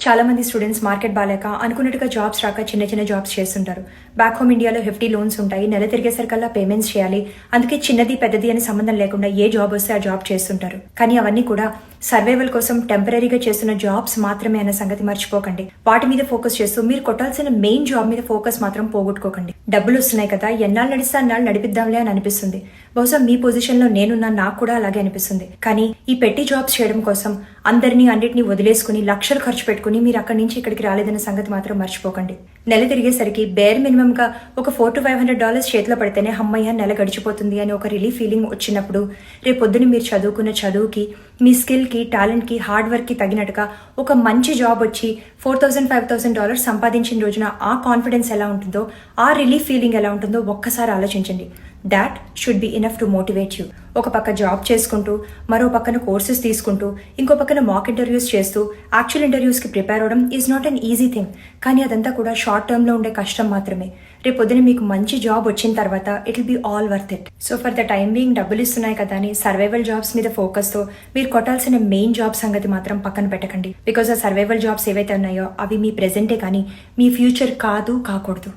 చాలా మంది students market బాగాలేక అనుకున్నట్టుగా జాబ్స్ రాక చిన్న చిన్న జాబ్స్ చేస్తుంటారు. బ్యాక్ హోమ్ ఇండియాలో హెఫ్టీ లోన్స్ ఉంటాయి, నెల తిరిగేసరికల్లా పేమెంట్స్ చేయాలి. అందుకే చిన్నది పెద్దది అని సంబంధం లేకుండా ఏ జాబ్ వస్తే ఆ జాబ్ చేస్తుంటారు. కానీ అవన్నీ కూడా సర్వైవల్ కోసం టెంపరీగా చేస్తున్న జాబ్స్ మాత్రమే అన్న సంగతి మర్చిపోకండి. వాటి మీద ఫోకస్ చేస్తూ మీరు కొట్టాల్సిన మెయిన్ జాబ్ మీద ఫోకస్ మాత్రం పోగొట్టుకోకండి. డబ్బులు వస్తున్నాయి కదా, ఎన్నాళ్ళు నడిస్తే అన్నాళ్ళు నడిపిద్దాంలే అని అనిపిస్తుంది. బహుశా మీ పొజిషన్ లో నేనున్నా, నాకు కూడా అలాగే అనిపిస్తుంది. కానీ ఈ పెట్టి జాబ్స్ చేయడం కోసం అన్నిటిని వదిలేసుకుని లక్షలు ఖర్చు పెట్టుకుని మీరు అక్కడి నుంచి ఇక్కడికి రాలేదన్న సంగతి మాత్రం మర్చిపోకండి. నెల తిరిగేసరికి బేర్ మినిమం గా ఒక $400 to $500 చేతిలో పడితేనే అమ్మయ్య నెల గడిచిపోతుంది అని ఒక రిలీఫ్ ఫీలింగ్ వచ్చినప్పుడు రేపొద్దున మీరు చదువుకున్న చదువుకి, మీ స్కిల్ కి, టాలెంట్ కి, హార్డ్ వర్క్ కి తగినట్టుగా ఒక మంచి జాబ్ వచ్చి $4,000 $5,000 సంపాదించిన రోజున ఆ కాన్ఫిడెన్స్ ఎలా ఉంటుందో, ఆ రిలీఫ్ ఫీలింగ్ ఎలా ఉంటుందో ఒక్కసారి ఆలోచించండి. That should be enough to motivate you. ఒక పక్క జాబ్ చేసుకుంటూ, మరో పక్కన కోర్సెస్ తీసుకుంటూ, ఇంకో పక్కన మాక్ ఇంటర్వ్యూస్ చేస్తూ యాక్చువల్ ఇంటర్వ్యూస్కి ప్రిపేర్ అవడం is not an easy thing. కానీ అదంతా కూడా షార్ట్ టర్మ్లో ఉండే కష్టం మాత్రమే. రేపు పొద్దున మీకు మంచి జాబ్ వచ్చిన తర్వాత it will be all worth it. So for the time being డబ్బులు ఇస్తున్నాయి కదా అని సర్వైవల్ జాబ్స్ మీద ఫోకస్తో మీరు కొట్టాల్సిన మెయిన్ జాబ్ సంగతి మాత్రం పక్కన పెట్టకండి. బికాజ్ ఆ సర్వైవల్ జాబ్స్ ఏవైతే ఉన్నాయో అవి మీ ప్రెజెంటే కానీ మీ ఫ్యూచర్ కాదు, కాకూడదు.